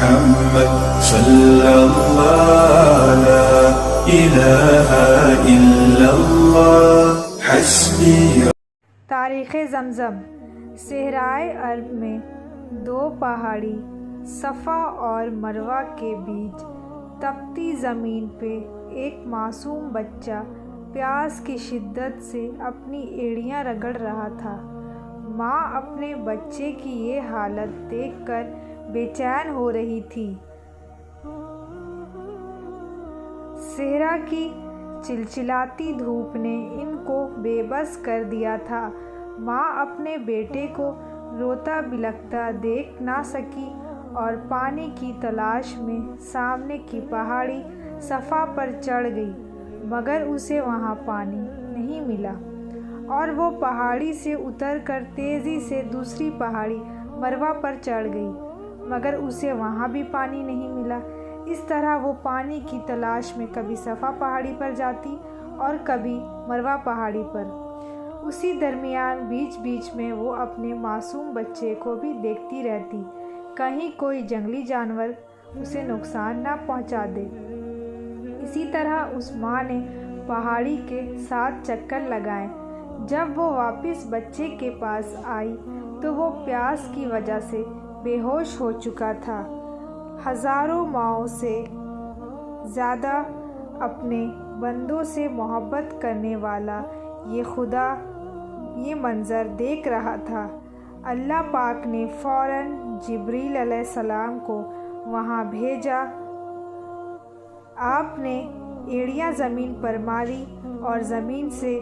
محمد صلی اللہ لا الہ الا اللہ حسبی۔ تاریخ زمزم۔ صحرائے عرب میں دو پہاڑی صفا اور مروہ کے بیچ تپتی زمین پہ ایک معصوم بچہ پیاس کی شدت سے اپنی ایڑیاں رگڑ رہا تھا۔ ماں اپنے بچے کی یہ حالت دیکھ کر بے چین ہو رہی تھی۔ صحرا کی چلچلاتی دھوپ نے ان کو بے بس کر دیا تھا۔ ماں اپنے بیٹے کو روتا بلکتا دیکھ نہ سکی اور پانی کی تلاش میں سامنے کی پہاڑی صفا پر چڑھ گئی، مگر اسے وہاں پانی نہیں ملا، اور وہ پہاڑی سے اتر کر تیزی سے دوسری پہاڑی مروہ پر چڑھ گئی، مگر اسے وہاں بھی پانی نہیں ملا۔ اس طرح وہ پانی کی تلاش میں کبھی صفا پہاڑی پر جاتی اور کبھی مروہ پہاڑی پر۔ اسی درمیان بیچ بیچ میں وہ اپنے معصوم بچے کو بھی دیکھتی رہتی، کہیں کوئی جنگلی جانور اسے نقصان نہ پہنچا دے۔ اسی طرح اس ماں نے پہاڑی کے 7 چکر لگائے۔ جب وہ واپس بچے کے پاس آئی تو وہ پیاس کی وجہ سے بے ہوش ہو چکا تھا۔ ہزاروں ماؤں سے زیادہ اپنے بندوں سے محبت کرنے والا یہ خدا یہ منظر دیکھ رہا تھا۔ اللہ پاک نے فوراً جبریل علیہ السلام کو وہاں بھیجا۔ آپ نے ایڑیاں زمین پر ماری اور زمین سے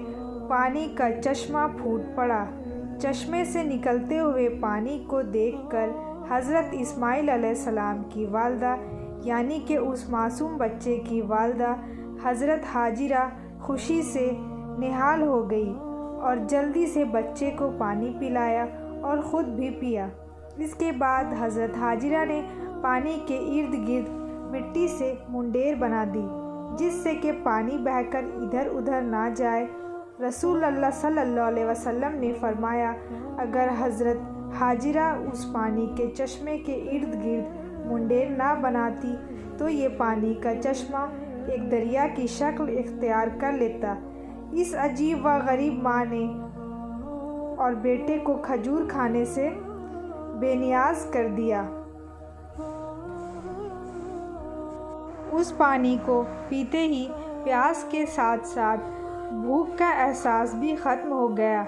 پانی کا چشمہ پھوٹ پڑا۔ چشمے سے نکلتے ہوئے پانی کو دیکھ کر حضرت اسماعیل علیہ السلام کی والدہ یعنی کہ اس معصوم بچے کی والدہ حضرت حاجرہ خوشی سے نہال ہو گئی اور جلدی سے بچے کو پانی پلایا اور خود بھی پیا۔ اس کے بعد حضرت حاجرہ نے پانی کے ارد گرد مٹی سے منڈیر بنا دی، جس سے کہ پانی بہہ کر ادھر ادھر نہ جائے۔ رسول اللہ صلی اللہ علیہ وسلم نے فرمایا، اگر حضرت حاجرہ اس پانی کے چشمے کے ارد گرد منڈیر نہ بناتی تو یہ پانی کا چشمہ ایک دریا کی شکل اختیار کر لیتا۔ اس عجیب و غریب ماں نے اور بیٹے کو کھجور کھانے سے بے نیاز کر دیا۔ اس پانی کو پیتے ہی پیاس کے ساتھ ساتھ بھوک کا احساس بھی ختم ہو گیا۔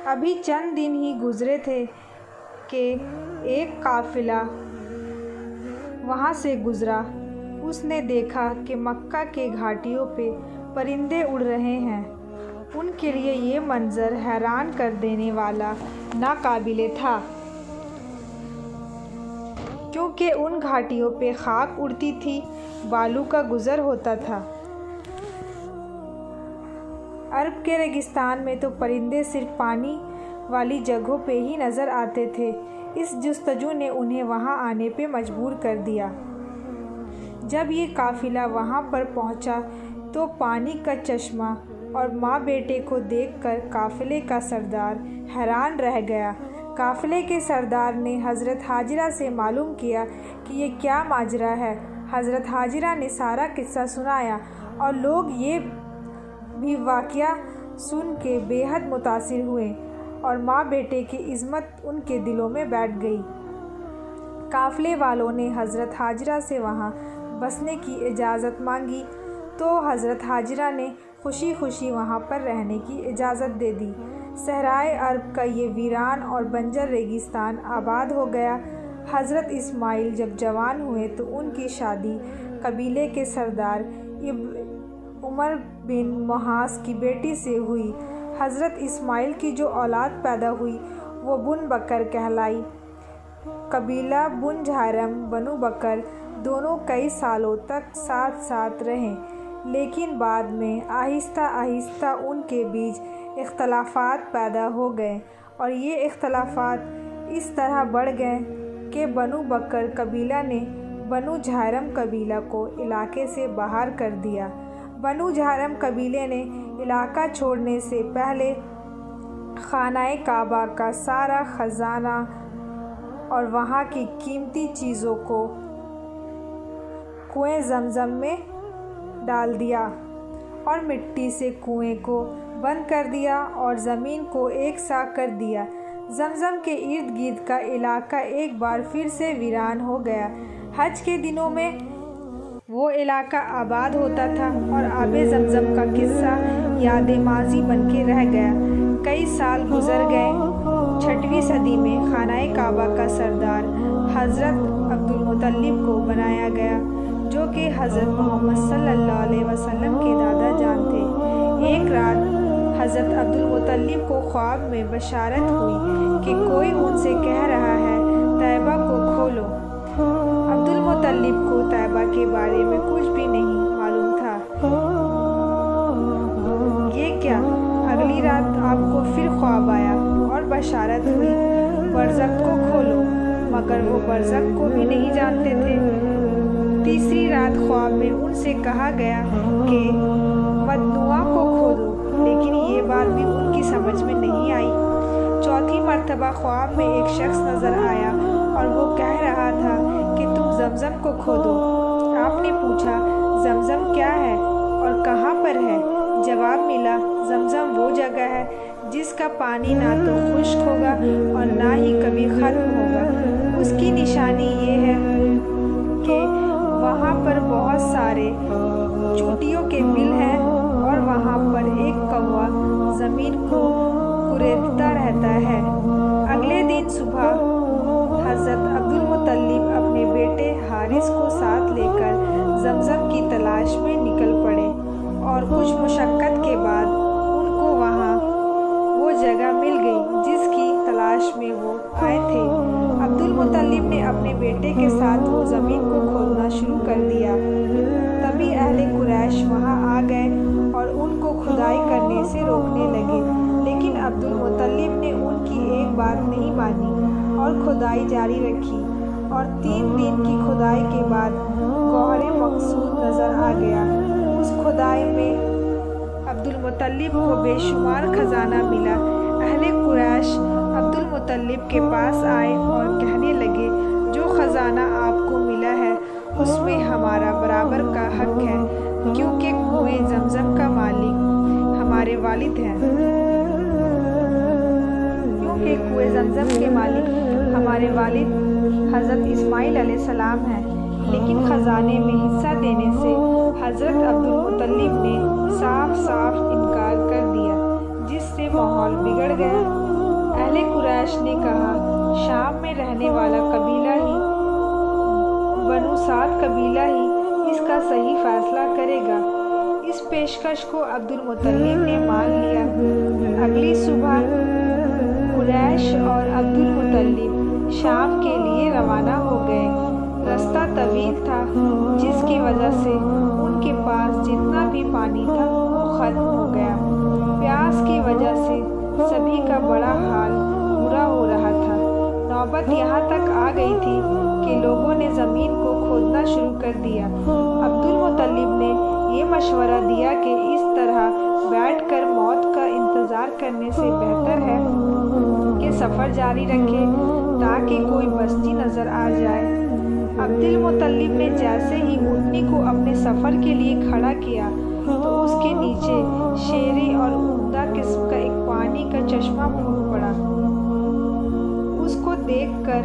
ابھی چند دن ہی گزرے تھے کہ ایک قافلہ وہاں سے گزرا۔ اس نے دیکھا کہ مکہ کے گھاٹیوں پہ پرندے اڑ رہے ہیں۔ ان کے لیے یہ منظر حیران کر دینے والا ناقابل تھا، کیونکہ ان گھاٹیوں پہ خاک اڑتی تھی، بالوں کا گزر ہوتا تھا۔ عرب کے ریگستان میں تو پرندے صرف پانی والی جگہوں پہ ہی نظر آتے تھے۔ اس جستجو نے انہیں وہاں آنے پہ مجبور کر دیا۔ جب یہ قافلہ وہاں پر پہنچا تو پانی کا چشمہ اور ماں بیٹے کو دیکھ کر قافلے کا سردار حیران رہ گیا۔ قافلے کے سردار نے حضرت حاجرہ سے معلوم کیا کہ یہ کیا ماجرا ہے۔ حضرت حاجرہ نے سارا قصہ سنایا اور لوگ یہ بھی واقعہ سن کے بے حد متاثر ہوئے اور ماں بیٹے کی عظمت ان کے دلوں میں بیٹھ گئی۔ قافلے والوں نے حضرت حاجرہ سے وہاں بسنے کی اجازت مانگی تو حضرت حاجرہ نے خوشی خوشی وہاں پر رہنے کی اجازت دے دی۔ صحرائے عرب کا یہ ویران اور بنجر ریگستان آباد ہو گیا۔ حضرت اسماعیل جب جوان ہوئے تو ان کی شادی قبیلے کے سردار عمر بن محاص کی بیٹی سے ہوئی۔ حضرت اسماعیل کی جو اولاد پیدا ہوئی وہ بن بکر کہلائی۔ قبیلہ بن جھارم بنو بکر دونوں کئی سالوں تک ساتھ ساتھ رہے، لیکن بعد میں آہستہ آہستہ ان کے بیچ اختلافات پیدا ہو گئے اور یہ اختلافات اس طرح بڑھ گئے کہ بنو بکر قبیلہ نے بنو جھارم قبیلہ کو علاقے سے باہر کر دیا۔ بنو جھارم قبیلے نے علاقہ چھوڑنے سے پہلے خانہ کعبہ کا سارا خزانہ اور وہاں کی قیمتی چیزوں کو کنویں زمزم میں ڈال دیا اور مٹی سے کنویں کو بند کر دیا اور زمین کو ایک سا کر دیا۔ زمزم کے ارد گرد کا علاقہ ایک بار پھر سے ویران ہو گیا۔ حج کے دنوں میں وہ علاقہ آباد ہوتا تھا اور آب زمزم کا قصہ یاد ماضی بن کے رہ گیا۔ کئی سال گزر گئے۔ 6ویں صدی میں خانہ کعبہ کا سردار حضرت عبدالمطلب کو بنایا گیا، جو کہ حضرت محمد صلی اللہ علیہ وسلم کے دادا جان تھے۔ ایک رات حضرت عبدالمطلب کو خواب میں بشارت ہوئی کہ کوئی ان سے کہہ رہا ہے طیبہ کو کھولو۔ عبدالمطلب کو طیبہ کے بارے میں کچھ بھی نہیں معلوم تھا۔ یہ کیا؟ اگلی رات آپ کو پھر خواب آیا اور بشارت ہوئی برزخ کو کھولو، مگر وہ برزخ کو بھی نہیں جانتے تھے۔ تیسری رات خواب میں ان سے کہا گیا کہ مدنوع کو کھولو، لیکن یہ بات بھی ان کی سمجھ میں نہیں آئی۔ چوتھی مرتبہ خواب میں ایک شخص نظر آیا اور وہ کہہ رہا تھا کہ تم زمزم کو کھودو۔ آپ نے پوچھا زمزم کیا ہے اور کہاں پر ہے؟ جواب ملا زمزم وہ جگہ ہے جس کا پانی نہ تو خشک ہوگا اور نہ ہی کبھی ختم ہوگا۔ اس کی نشانی یہ ہے کہ وہاں پر بہت سارے چوٹیوں کے بل ہیں اور وہاں پر ایک کوا زمین کو کریدتا رہتا ہے۔ اگلے دن صبح حضرت عبدالمطلب اپنے بیٹے حارث کو ساتھ لے کر زمزم کی تلاش میں نکل پڑے اور کچھ مشقت کے بعد ان کو وہاں وہ جگہ مل گئی جس کی تلاش میں وہ آئے تھے۔ عبدالمطلب نے اپنے بیٹے کے ساتھ وہ زمین کو کھودنا شروع کر دیا۔ تبھی اہل قریش وہاں آ گئے اور ان کو کھدائی کرنے سے روکنے لگے، لیکن عبدالمطلب نے ان کی ایک بات نہیں مانی اور کھدائی جاری رکھی، اور 3 دن کی کھدائی کے بعد گوہر مقصود نظر آ گیا۔ اس کھدائی میں عبدالمطلب کو بے شمار خزانہ ملا۔ اہل قریش عبدالمطلب کے پاس آئے اور کہنے لگے جو خزانہ آپ کو ملا ہے اس میں ہمارا برابر کا حق ہے، کیونکہ کنویں زمزم کا مالک ہمارے والد ہیں۔ کنویں زمزم کے مالک ہمارے والد حضرت اسماعیل علیہ السلام ہیں، لیکن خزانے میں حصہ دینے سے حضرت عبدالمطلب نے صاف صاف انکار کر دیا، جس سے ماحول بگڑ گیا۔ اہل قریش نے کہا شام میں رہنے والا قبیلہ ہی بنو سعد قبیلہ ہی اس کا صحیح فیصلہ کرے گا۔ اس پیشکش کو عبدالمطلب نے مان لیا۔ اگلی صبح قریش اور عبدالمطلب شام کے لیے روانہ ہو گئے۔ رستہ طویل تھا، جس کی وجہ سے ان کے پاس جتنا بھی پانی تھا وہ ختم ہو گیا۔ پیاس کی وجہ سے سبھی کا بڑا حال برا ہو رہا تھا۔ نوبت یہاں تک آ گئی تھی کہ لوگوں نے زمین کو کھودنا شروع کر دیا۔ عبدالمطلب نے یہ مشورہ دیا کہ اس طرح بیٹھ کر موت کا انتظار کرنے سے بہتر ہے کہ سفر جاری رکھے تاکہ کوئی بستی نظر آ جائے۔ عبدالمطلب نے جیسے ہی اونٹنی کو اپنے سفر کے لیے کھڑا کیا تو اس کے نیچے شیریں اور عمدہ قسم کا ایک پانی کا چشمہ پھوٹ پڑا۔ اس کو دیکھ کر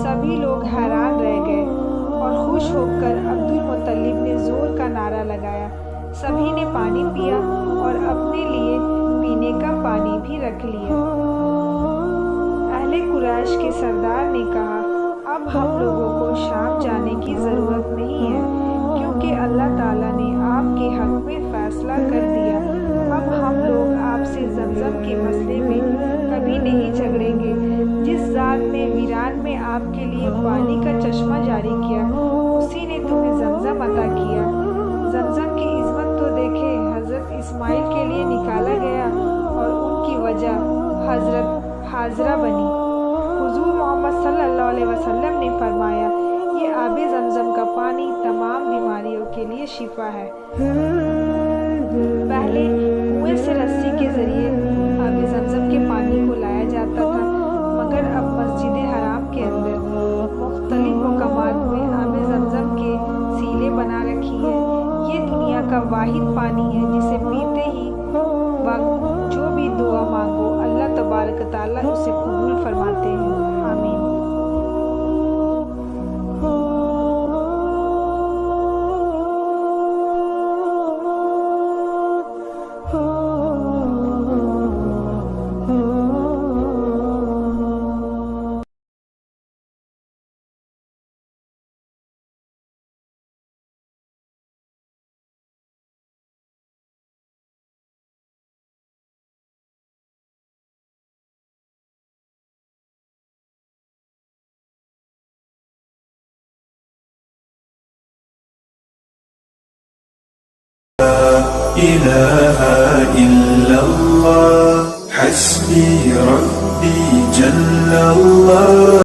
سبھی لوگ حیران رہ گئے اور خوش ہو کر عبدالمطلب نے زور کا نعرہ لگایا۔ سبھی نے پانی پیا اور اپنے لیے پینے کا پانی بھی رکھ لیا۔ اہل قریش کے سردار نے کہا اب ہم لوگوں کو شام جانے کی ضرورت نہیں ہے، کیونکہ اللہ تعالیٰ نے آپ کے حق میں فیصلہ کر دیا۔ اب ہم لوگ آپ سے زمزم کے مسئلے میں کبھی نہیں جھگڑیں گے۔ جس ذات نے ویران میں آپ کے لیے پانی کا چشمہ جاری کیا، اسی نے تمہیں زمزم عطا کیا۔ زمزم کی عظمت تو دیکھے، حضرت اسماعیل کے لیے نکالا گیا اور ان کی وجہ حضرت حاضرہ بنی۔ حضور محمد صلی اللہ علیہ وسلم نے فرمایا یہ آب زمزم کا پانی تمام بیماریوں کے لیے شفا ہے۔ پہلے کنویں سے رسی کے ذریعے آب زمزم کے پانی کو لایا جاتا تھا، مگر اب مسجد واحد پانی ہے جسے پیتے ہی وقت جو بھی دعا مانگو اللہ تبارک تعالیٰ اسے قبول فرماتے ہیں۔ آمین۔ إله إلا الله حسبي ربي جل الله